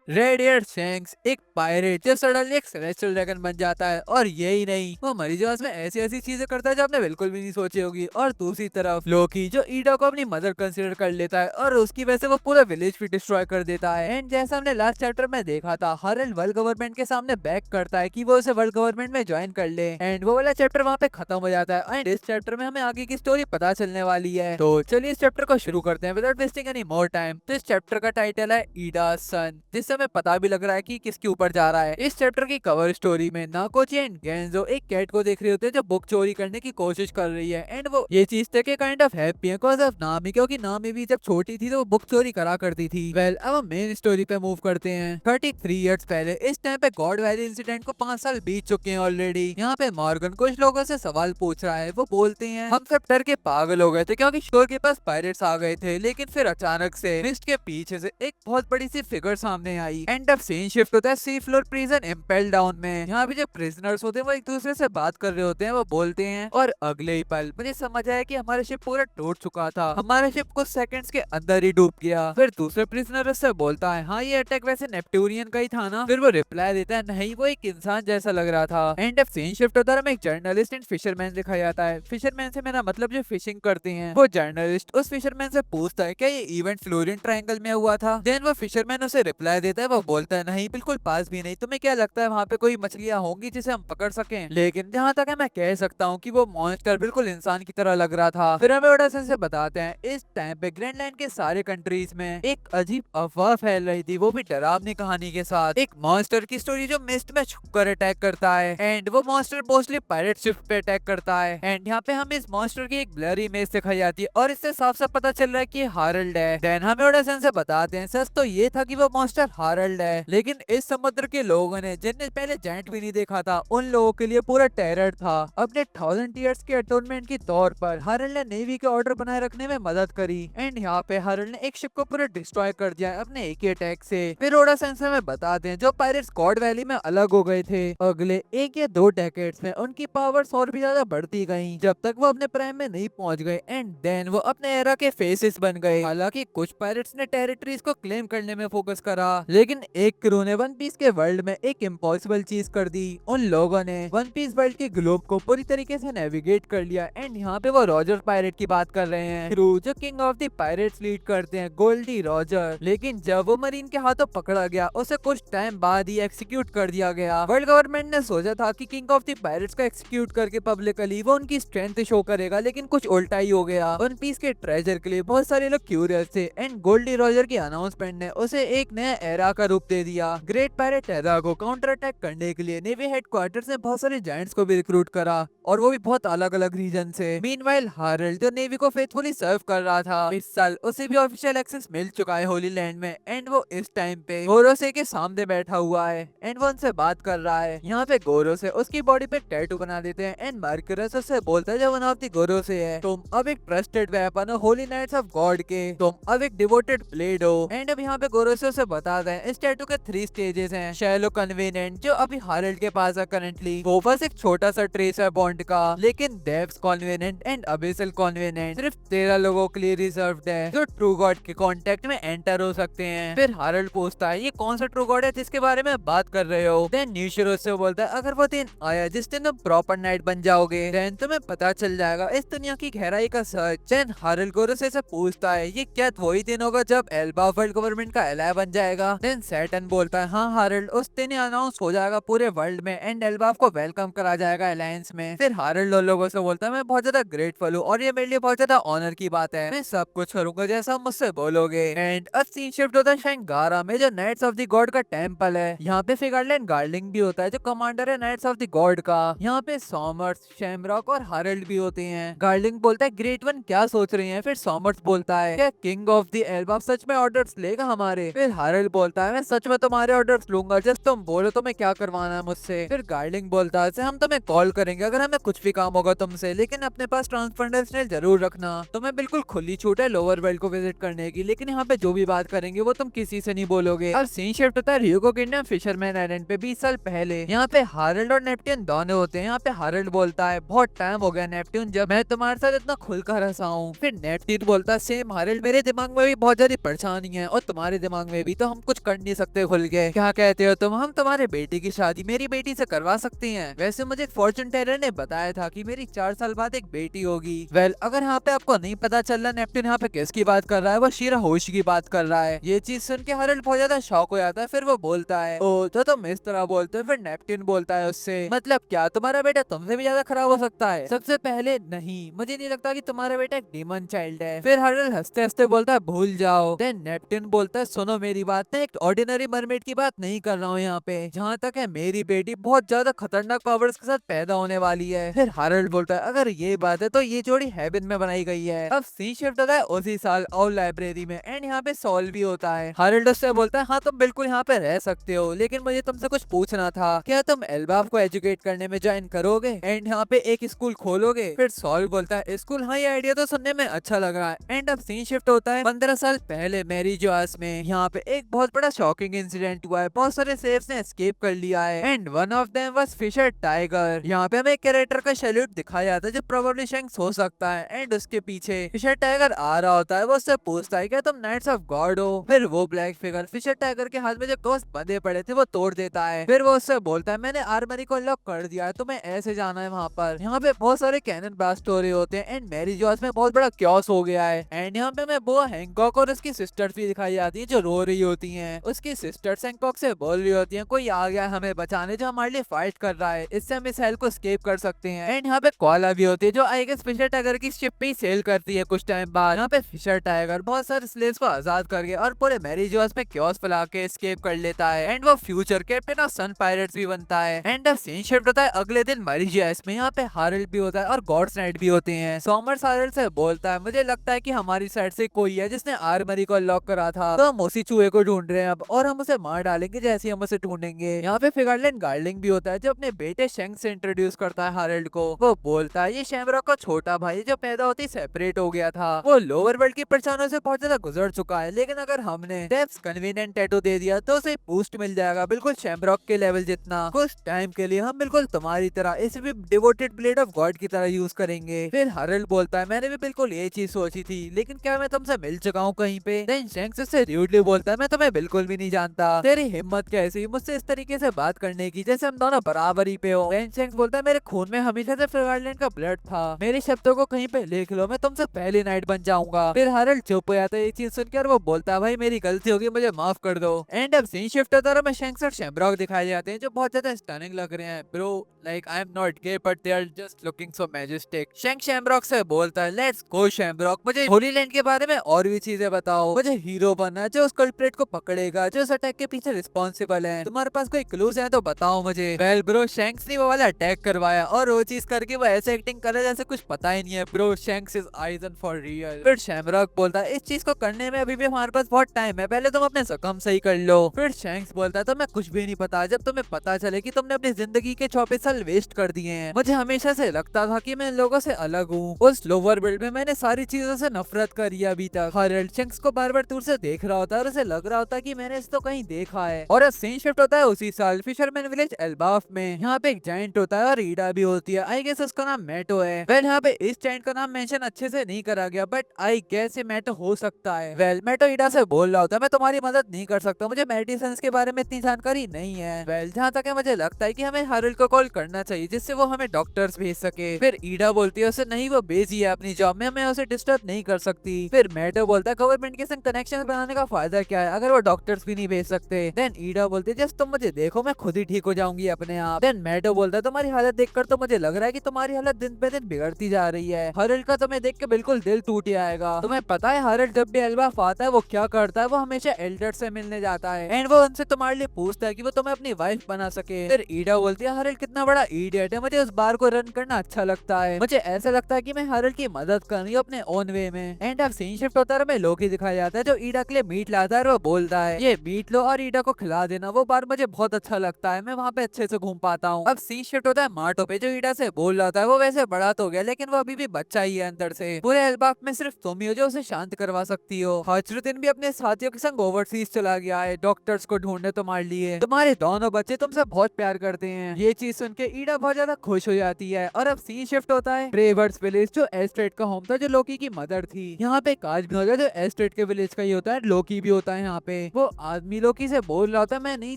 Radiate shanks एक pirate जो suddenly एक सेलेस्टियल ड्रैगन बन जाता है, और यही नहीं वो मरी जवास में ऐसी ऐसी चीजें करता है जो आपने बिल्कुल भी नहीं सोची होगी। और दूसरी तरफ लोकी जो ईडा को अपनी मदर कंसीडर कर लेता है और उसकी वजह से वो पूरा विलेज भी डिस्ट्रॉय कर देता है। एंड जैसा हमने लास्ट चैप्टर में देखा था, हरल वर्ल्ड गवर्नमेंट के सामने बैक करता है कि वो उसे वर्ल्ड गवर्नमेंट में ज्वाइन कर ले, एंड वो वाला चैप्टर वहाँ पे खत्म हो जाता है। एंड इस चैप्टर में हमें आगे की स्टोरी पता चलने वाली है, तो चलिए इस चैप्टर को शुरू करते हैं without wasting any more time. तो इस चैप्टर का टाइटल है ईडा सन, जिससे हमें पता भी लग रहा है कि किसके ऊपर जा रहा है। इस चैप्टर की कवर स्टोरी में नाकोची एंड गेंजो एक कैट को देख रहे होते हैं जो बुक चोरी करने की कोशिश कर रही है। एंड वो ये चीज तक काइंड ऑफ हैप्पी है बिकॉज़ ऑफ नामी, क्योंकि नामी भी जब छोटी थी तो वो बुक चोरी करा करती थी। वेल अब हम मेन स्टोरी पे मूव करते हैं। 33 इयर्स पहले इस टाइम पे गॉड वैली इंसिडेंट को 5 साल बीत चुके हैं ऑलरेडी। यहाँ पे मॉर्गन कुछ लोगों से सवाल पूछ रहा है। वो बोलते हैं हम सब डर के पागल हो गए थे क्योंकि शोर के पास पायरेट्स आ गए थे, लेकिन फिर अचानक से मिस्ट के पीछे से एक बहुत बड़ी सी फिगर सामने आई। एंड अब सीन शिफ्ट होता है sea floor prison impale down में। यहाँ पे जो प्रिजनर्स होते हैं वो एक दूसरे से बात कर रहे होते हैं। वो बोलते हैं और अगले ही पल मुझे समझ आया कि हमारा शिप पूरा टूट चुका था, हमारा शिप कुछ सेकंड्स के अंदर ही डूब गया। फिर दूसरे प्रिजनर उससे बोलता है हाँ ये अटैक वैसे नेप्टूरियन का ही था ना। फिर वो रिप्लाई देता है नहीं वो एक इंसान जैसा लग रहा था। एंड अब सीन शिफ्ट होता है, हमें एक जर्नलिस्ट एंड फिशरमैन दिखाया जाता है। फिशरमैन से मेरा मतलब जो फिशिंग करते हैं। वो जर्नलिस्ट उस फिशरमैन से पूछता है क्या ये इवेंट फ्लोरिन ट्रायंगल में हुआ था। देन वो फिशरमैन उसे रिप्लाई देता है। वो बोलता है नहीं बिल्कुल पास भी नहीं, तुम्हें क्या लगता है वहाँ पे कोई मछलियाँ होंगी जिसे हम पकड़ सकें। लेकिन जहाँ तक है मैं कह सकता हूँ कि वो मॉन्स्टर बिल्कुल इंसान की तरह लग रहा था। फिर हमें ओडासन से बताते हैं इस टाइम पे ग्रैंडलैंड के सारे कंट्रीज में एक अजीब अफवाह फैल रही थी, वो भी डरावनी कहानी के साथ। एक मॉन्स्टर की स्टोरी जो मिस्ट में छुपकर अटैक करता है, एंड वो मॉन्स्टर मोस्टली पायरेट शिप पे अटैक करता है। एंड यहाँ पे हमें इस मॉन्स्टर की एक ब्लरी इमेज दिखाई जाती है और इससे साफ साफ पता चल रहा है कि हारल्ड है। देन हमें ओडासन से बताते हैं सच तो ये था कि वो मॉन्स्टर हारल्ड है, लेकिन इस समुद्र के लोगों ने जिनने पहले जायंट भी नहीं देखा था उन लोगों के लिए पूरा टेरर था। अपने 1000 इयर्स के अटोनमेंट के तौर पर हारल्ड ने नेवी के ऑर्डर बनाए रखने में मदद करी। एंड यहाँ पे हारल्ड ने एक शिप को पूरा डिस्ट्रॉय कर दिया अपने एक ही अटैक से। फिर ओडासन से हमें बताते हैं जो पायरेट्स गॉड वैली में अलग हो गए थे, अगले 1 या 2 डेकेड्स में उनकी पावर्स और भी ज्यादा बढ़ती गई जब तक वो अपने प्राइम में नहीं पहुंच गए। एंड देन वो अपने एरा के फेसेस बन गए। हालांकि कुछ पायरेट्स ने टेरिटरीज को क्लेम करने में फोकस करा, लेकिन एक क्रू ने वन पीस के वर्ल्ड में एक इम्पॉसिबल चीज कर दी। उन लोगों ने वन पीस वर्ल्ड के ग्लोब को पूरी तरीके से नेविगेट कर लिया। एंड यहाँ पे वो रॉजर पायरेट की बात कर रहे हैं, क्रू जो king of the pirates lead करते हैं, गोल्डी रॉजर। लेकिन जब वो मरीन के हाथों पकड़ा गया उसे कुछ टाइम बाद ही एक्सिक्यूट कर दिया गया। वर्ल्ड गवर्नमेंट ने सोचा था कि किंग ऑफ द पायरेट्स को एक्सिक्यूट करके पब्लिकली वो उनकी स्ट्रेंथ शो करेगा, लेकिन कुछ उल्टा ही हो गया। वन पीस के ट्रेजर के लिए बहुत सारे लोग क्यूरियस थे, एंड गोल्डी रॉजर की अनाउंसमेंट ने उसे एक नया एरा का रूप दे दिया। ग्रेट पायरेट एरा को काउंटर अटैक करने के लिए नेवी हेडक्वार्टर्स ने बहुत सारे जायंट्स को भी रिक्रूट करा, और वो भी बहुत अलग अलग रीजन से। मीनवाइल हारल्ड जो नेवी को फेथफुली सर्व कर रहा था, इस साल उसे भी ऑफिशियल एक्सेस मिल चुका है होली लैंड में। एंड वो इस टाइम पे गोरोसे के सामने बैठा हुआ है, एंड वो उनसे बात कर रहा है। यहाँ पे गोरोसे उसकी बॉडी पे टैटू बना देते हैं, एंड मार्करस उससे बोलता है जो वन ऑफ द गोरोसे है, तुम अब एक ट्रस्टेड वेपन हो होली नाइट्स ऑफ गॉड के, तुम अब एक डिवोटेड ब्लेड हो। एंड अब यहाँ पे गोरोसे से बताता है इस टैटू के 3 स्टेजेस हैं। शैलो कन्वीनिएंट जो अभी हारल्ड के पास है करंटली, वो बस एक छोटा सा ट्रेस है बॉन्ड का, लेकिन डेप्थ कन्वीनिएंट एंड अबिसल कन्वीनिएंट सिर्फ 13 लोगों के लिए रिजर्व्ड है जो ट्रू गॉड के कांटेक्ट में एंटर हो सकते हैं। फिर हारल्ड पूछता है ये कौन सा ट्रू गॉड है जिसके बारे में बात कर रहे हो। देन न्यूशिरो से बोलता है अगर वो दिन आया जिस दिन तुम प्रॉपर नाइट बन जाओगे, देन तुम्हें पता चल जाएगा इस दुनिया की गहराई का सच। देन हारल्ड गोरोसे से पूछता है ये क्या वही दिन होगा जब एल्बा वर्ल्ड गवर्नमेंट का एलाय बन जाएगा। देन सैटर्न बोलता है हाँ हारल्ड उस दिन अनाउंस हो जाएगा पूरे वर्ल्ड में, एंड एल्बा को वेलकम करा जाएगा अलायंस में। फिर हारल्ड उन लोगों से बोलता है मैं बहुत ज्यादा ग्रेटफुल हूँ और ये मेरे लिए बहुत ज्यादा ऑनर की बात है, मैं सब कुछ करूंगा जैसा आप मुझसे बोलोगे। एंड अब सीन शिफ्ट होता है शंगारा में जो नाइट्स ऑफ द गॉड का टेंपल है। यहाँ पे फिगरलैंड गार्लिंग भी होता है जो कमांडर है नाइट्स ऑफ द गॉड का। यहाँ पे सॉमर्स, शैमरॉक और हारल्ड भी होते हैं। गार्लिंग बोलता है ग्रेट वन क्या सोच रहे हैं। फिर सॉमर्स बोलता है क्या किंग ऑफ द एल्बा सच में ऑर्डर्स लेगा हमारे। फिर हारल्ड बोलता है मैं सच में तुम्हारे ऑर्डर्स लूंगा, जस्ट तुम बोलो तुम्हें क्या करवाना है मुझसे। फिर गार्लिंग बोलता है हम तुम्हें कॉल करेंगे अगर हमें कुछ भी काम होगा तुमसे, लेकिन अपने पास ट्रांसपेंडेंस जरूर रखना। तुम्हें बिल्कुल खुली छूट है लोअर वर्ल्ड को विजिट करने की, लेकिन यहाँ पे जो भी बात करेंगे वो तुम किसी से नहीं बोलोगे। अब सीन शिफ्ट होता है रियोको किंगडम फिशरमैन आइलैंड पे 20 साल पहले। यहाँ पे हारल्ड और नेप्ट्यून दोनों होते हैं। यहाँ पे हारल्ड बोलता है बहुत टाइम हो गया नेप्ट्यून जब मैं तुम्हारे साथ इतना खुलकर हंसा हूँ। फिर नेप्ट्यून बोलता है सेम हारल्ड, मेरे दिमाग में भी बहुत ज्यादा परेशानी है और तुम्हारे दिमाग में भी, तो हम कुछ कुछ कर नहीं सकते खुल के। क्या कहते हो तुम, हम तुम्हारे बेटी की शादी मेरी बेटी से करवा सकती हैं। वैसे मुझे फॉर्चून टेलर ने बताया था कि मेरी 4 साल बाद एक बेटी होगी। वेल अगर यहाँ पे आपको नहीं पता चल रहा नेप्ट्यून यहाँ पे किसकी बात कर रहा है, वो शीरा होशी की बात कर रहा है। ये चीज सुन के हरल्ड बहुत ज्यादा शॉक हो जाता है। फिर वो बोलता है, ओ तो तुम इस तरह बोलते हो। फिर नेप्ट्यून बोलता है उससे, मतलब क्या तुम्हारा बेटा तुमसे भी ज्यादा खराब हो सकता है? सबसे पहले नहीं, मुझे नहीं लगता कि तुम्हारा बेटा एक डीमन चाइल्ड है। फिर हरल्ड हंसते हंसते बोलता है, भूल जाओ। देन नेप्ट्यून बोलता है, सुनो मेरी बात, मैं एक ऑर्डिनरी मरमेड की बात नहीं कर रहा हूँ यहाँ पे। जहाँ तक है मेरी बेटी बहुत ज्यादा खतरनाक पावर्स के साथ पैदा होने वाली है। फिर हरल्ड बोलता है, अगर ये बात है तो ये जोड़ी हेवन में बनाई गई है। अब सीन शिफ्ट होता है उसी साल और लाइब्रेरी में, एंड यहाँ पे सॉल्व भी होता है। हरल्ड उससे बोलता है, हाँ तुम बिल्कुल यहाँ पे रह सकते हो, लेकिन मुझे तुमसे कुछ पूछना था, क्या तुम एल्बाफ को एजुकेट करने में ज्वाइन करोगे एंड यहाँ पे एक स्कूल खोलोगे? फिर सॉल्व बोलता है, स्कूल, हाँ ये आइडिया तो सुनने में अच्छा लग रहा है। एंड अब सीन शिफ्ट होता है 15 साल पहले मैरी जोआस में। यहाँ पे एक बहुत बड़ा शॉकिंग इंसिडेंट हुआ है, बहुत सारे सेफ्स ने एस्केप कर लिया है and one of them was Fisher Tiger. यहाँ पे हमें एक कैरेक्टर का सैल्यूट दिखाया जाता है जो प्रोबेबली शैंक्स हो सकता है। एंड उसके पीछे फिशर टाइगर आ रहा होता है, वो उससे पूछता है, क्या तुम नाइट्स ऑफ गॉड हो? फिर वो ब्लैक फिगर फिशर टाइगर के हाथ में जो कोस बंधे पड़े थे वो तोड़ देता है। फिर वो उससे बोलता है, मैंने आर्मरी को लॉक कर दिया है, तुम्हें ऐसे जाना है वहाँ पर। यहाँ पे बहुत सारे कैनन ब्लास्ट हो रहे होते हैं एंड मैरी जोआस में बहुत बड़ा क्योस हो गया है। एंड यहाँ पे हमें वो हैंकॉक और उसकी सिस्टर्स भी दिखाई जाती है जो रो रही होती हैं। उसकी सिस्टर्स हैंकॉक से बोल रही होती हैं, कोई आ गया है हमें बचाने जो हमारे लिए फाइट कर रहा है, इससे हम इस हेल को एस्केप कर सकते हैं। एंड यहाँ पे कोआला भी होती है जो आई गेस फिशर टाइगर की शिप पे ही सेल करती है कुछ टाइम बाद। यहाँ पे फिशर टाइगर बहुत सारे स्लेव्स को आजाद करके और पूरे मैरी जोआस में क्योस फैला के एस्केप कर लेता है एंड वो future captain of Sun Pirates भी बनता है। एंड अब सीन शिफ्ट होता है अगले दिन मैरी जोआस में। यहाँ पे हारल्ड भी होता है और गॉड्स नाइट भी होते हैं। सॉमर्स हारल्ड से बोलता है, मुझे लगता है कि हमारी साइड से कोई है जिसने आर्मरी को अनलॉक करा था, तो हम उसी चूहे को ढूंढ रहे हैं अब, और हम उसे मार डालेंगे जैसे ही हम उसे ढूंढेंगे। यहाँ पे फिगरलैंड गार्लिंग भी होता है जो अपने बेटे शेंग से इंट्रोड्यूस करता है हारल्ड को। वो बोलता है, ये शैमरॉक का छोटा भाई जो पैदा होते ही सेपरेट हो गया था, वो लोअर वर्ल्ड की परेशानियों से बहुत ज्यादा गुजर चुका है, लेकिन अगर हमने डेप्स कन्वीनियंट टैटू दे दिया तो उसे बूस्ट मिल जाएगा बिल्कुल शैमरॉक के लेवल जितना। कुछ टाइम के लिए हम बिल्कुल तुम्हारी तरह इसे भी डिवोटेड ब्लेड ऑफ गॉड की तरह यूज करेंगे। फिर हारल्ड बोलता है, मैंने भी बिल्कुल ये चीज सोची थी, लेकिन क्या मैं तुमसे मिल चुका हूँ कहीं पे? देन शेंक्स उससे रूडली बोलता है, मैं तुम्हें बिल्कुल भी नहीं जानता, तेरी हिम्मत कैसी मुझसे इस तरीके से बात करने की जैसे हम दोनों बराबर ही पे हो। देन शेंक्स बोलता है, मेरे खून में हमेशा से फिगरलैंड का ब्लड था, मेरे शब्दों को कहीं पे लिख लो, मैं तुमसे पहली नाइट बन जाऊंगा। फिर हारल्ड चुप हो जाता है ये चीज सुनकर। वो बोलता है, भाई मेरी गलती होगी, मुझे माफ कर दो। एंड अब सीन शिफ्ट होता है, शेंक्स और शैमरॉक दिखाए जाते हैं जो बहुत ज्यादा स्टनिंग लग रहे हैं। Bro like I am not gay but they are just looking so majestic. Shanks Shamrock से बोलता है, लेट्स गो शैमरॉक, मुझे होली लैंड के बारे में और भी चीजें बताओ, मुझे हीरो बनना है जो उस कल्प्रेट को पकड़ेगा जो उस अटैक के पीछे रिस्पॉन्सिबल है, तुम्हारे पास कोई क्लूज है तो बताओ मुझे। वेल ब्रो, शेंक्स ने वो वाला अटैक करवाया और वो चीज करके वो ऐसे एक्टिंग करे जैसे कुछ पता ही नहीं है। Bro Shanks is eigen for real. फिर शैमरॉक बोलता है, इस चीज को करने में अभी भी हमारे पास बहुत टाइम है, पहले तुम अपने जख्म सही कर लो। फिर शेंक्स बोलता है, तो मैं कुछ भी नहीं पता, जब तुम्हें पता चले कि तुमने अपनी जिंदगी के 24 साल वेस्ट कर दिए हैं। मुझे हमेशा से लगता था कि मैं इन लोगों से अलग हूँ, उस लोअर वर्ल्ड में मैंने सारी चीजों से नफरत करी अभी तक। हारल्ड शेंक्स को बार बार दूर से देख रहा होता है और उसे लग रहा होता है कि मैंने इसको कहीं देखा है। और अब सीन शिफ्ट होता है उसी साल फिशरमैन विलेज एल्बाफ में। यहाँ पे एक जायंट होता है और ईडा भी होती है, आई गेस उसका नाम मैटो है। वेल यहाँ पे इस जायंट का नाम मेंशन अच्छे से नहीं करा गया, बट आई गेस ये मैटो हो सकता है। वेल मैटो ईडा से बोल रहा होता है, मैं तुम्हारी मदद नहीं कर सकता, मुझे मेडिसिन के बारे में इतनी जानकारी नहीं है। वेल जहाँ तक है मुझे लगता है कि हमें हारल्ड को कॉल करना चाहिए जिससे वो हमें डॉक्टर्स भेज सके। फिर ईडा बोलती है, उसे नहीं, वो बिजी है अपनी जॉब में, मैं उसे डिस्टर्ब नहीं कर सकती। फिर मैटो बोलता है, गवर्नमेंट के संग कनेक्शन बनाने का फायदा क्या है अगर वो डॉक्टर्स भी नहीं भेज सकते। देन ईडा बोलती है, जस्ट तुम मुझे देखो, मैं खुद ही ठीक हो जाऊंगी अपने आप। देन मैटो बोलता है, तुम्हारी हालत देखकर तो मुझे लग रहा है कि तुम्हारी हालत दिन पे दिन बिगड़ती जा रही है, हारल्ड का तुम्हें देख के बिल्कुल दिल टूट आएगा। तुम्हें पता है हारल्ड जब भी एल्बाफ आता है वो क्या करता है, वो हमेशा एल्डर से मिलने जाता है एंड वो उनसे तुम्हारे लिए पूछता है कि वो तुम्हें अपनी वाइफ बना सके। फिर ईडा बोलती है, हारल्ड कितना बड़ा इडियट है, मुझे उस बार को रन करना अच्छा लगता है, मुझे ऐसा लगता है कि मैं हारल्ड की मदद कर रही हूँ अपने ओन वे में। एंड अब सीन शिफ्ट होता है, हमें लोकी दिखाया जाता है जो ईडा के लिए मीट लाता है और वो बोलता है, ये मीट लो और ईडा को खिला देना, वो बार मुझे बहुत अच्छा लगता है, मैं वहाँ पे अच्छे से घूम पाता हूँ। अब सीन शिफ्ट होता है मार्टो पे जो ईडा से बोल रहा था, वो वैसे बड़ा तो गया लेकिन वो अभी भी बच्चा ही है अंदर से। पूरे एल्बाफ में सिर्फ तुम ही हो जो उसे शांत करवा सकती हो। हजरुद्दीन भी अपने साथियों के संग ओवरसीज चला गया है डॉक्टर्स को ढूंढने तुम्हारे लिए, तुम्हारे दोनों बच्चे तुमसे बहुत प्यार करते हैं। ये चीज सुन के ईडा बहुत ज्यादा खुश हो जाती है। और अब सीन शिफ्ट होता है ब्रेवर्स विलेज जो एस्ट्रेड का होम था जो लोकी की मदर थी। यहाँ पे काज भी होता है जो एस्ट्रेड के विलेज का ही होता है, लोकी भी होता है यहाँ पे। वो आदमी लोकी से बोल रहा था, मैं नहीं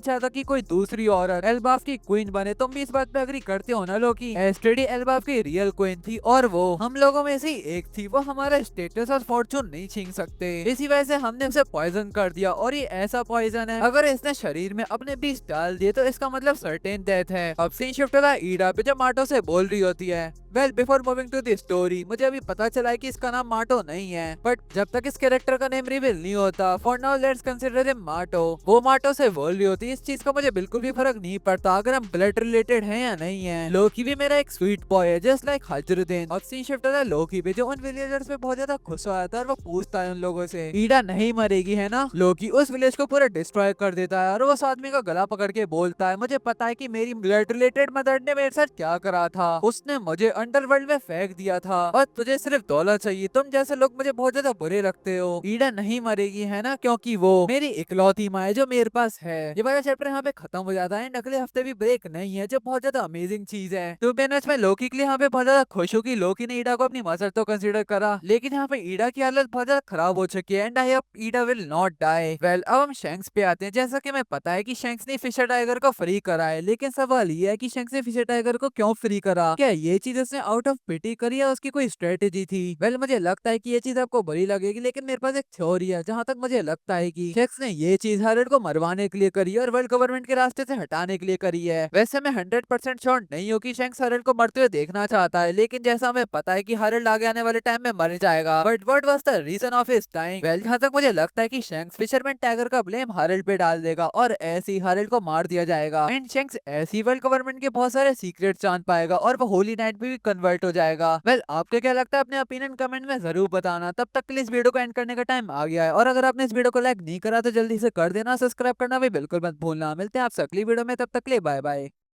चाहता कि कोई दूसरी औरत एल्बाफ की क्वीन बने। तुम भी इस बात पे अग्री करते हो ना लोकी? एस्टेडी एल्बाफ की रियल क्वीन थी और वो हम लोगों में से ही एक थी। वो हमारा स्टेटस और फॉर्चून नहीं छीन सकते। इसी वजह से हमने उसे पॉइजन कर दिया और ये ऐसा पॉइजन है, अगर इसने शरीर में अपने बीज डाल दिए तो इसका मतलब सर्टेन डेथ है। अब सीन शिफ्ट होता है ईडा पे, जब माटो से बोल रही होती है, well before moving to the story, मुझे अभी पता चला है कि इसका नाम माटो नहीं है, बट जब तक इस कैरेक्टर का नेम रिवील नहीं होता, for now let's consider him माटो। वो माटो से बोल रही होती है, इस चीज का मुझे बिल्कुल भी फर्क नहीं पड़ता अगर हम ब्लड रिलेटेड हैं या नहीं है। लोकी भी मेरा एक स्वीट बॉय है, जस्ट लाइक हजरुद्दीन। अब सीन शिफ्ट होता है लोकी पे, जो उन विलेजर्स पे बहुत ज्यादा खुश हो जाता है और वो पूछता है उन लोगों से, ईडा नहीं मरेगी है ना? लोकी उस विलेज को पूरा डिस्ट्रॉय कर देता है और उस आदमी का गला पकड़ के बोलता है, मुझे पता है कि मेरी ब्लड रिलेटेड मदर ने मेरे साथ क्या करा था। उसने मुझे अंडरवर्ल्ड में फेंक दिया था और तुझे सिर्फ दौलत चाहिए। तुम जैसे लोग मुझे बहुत ज्यादा बुरे लगते हो। ईडा नहीं मरेगी है ना, क्योंकि वो मेरी इकलौती माँ है जो मेरे पास है। ये वाला चैप्टर यहाँ पे खत्म हो जाता है। अगले हफ्ते भी ब्रेक नहीं है, जो बहुत ज्यादा अमेजिंग चीज है। तो मैं लोकी के लिए यहाँ पे बहुत ज्यादा खुश हूँ कि लोकी ने ईडा को अपनी मदर तो कंसिडर करा, लेकिन यहाँ पे ईडा की हालत बहुत ज्यादा खराब हो चुकी है and I hope Ida will not die. Well अब हम शैंक्स पे आते हैं। जैसा कि हमें पता है कि शैंक्स ने फिशर टाइगर को फ्री करा है, लेकिन सवाल ये है कि शैंक्स ने फिशर टाइगर को क्यों फ्री करा? क्या ये चीज उसने आउट ऑफ पिटी करी या उसकी कोई स्ट्रेटेजी थी? वेल मुझे लगता है कि ये चीज आपको बुरी लगेगी, लेकिन मेरे पास एक थ्योरी है जहां तक मुझे लगता है कि शैंक्स ने ये चीज हरल्ड को मरवाने के लिए करी है और वर्ल्ड गवर्नमेंट के रास्ते से हटाने के लिए करी है। वैसे मैं 100% श्योर नहीं हूँ कि शैंक्स हरल्ड को मरते हुए देखना चाहता है, लेकिन जैसा हमें पता है कि हरल्ड आगे आने वाले टाइम में मर जाएगा, but what was the reason of his time? Well जहां तक मुझे लगता है कि शैंक्स फिशरमैन टाइगर का ब्लेम हरल्ड पे डाल देगा और ऐसे ही हरल्ड को मार दिया जाएगा एंड शैंक्स ऐसी वर्ल्ड गवर्नमेंट के बहुत सारे सीक्रेट जान पाएगा और वो होली नाइट में भी कन्वर्ट हो जाएगा। वेल आपको क्या लगता है? अपने ओपिनियन कमेंट में जरूर बताना। तब तक के लिए इस वीडियो को एंड करने का टाइम आ गया है और अगर आपने इस वीडियो को लाइक नहीं करा तो जल्दी से कर देना। सब्सक्राइब करना भी बिल्कुल मत भूलना। मिलते हैं आपसे अगली वीडियो में, तब तक के लिए बाय बाय।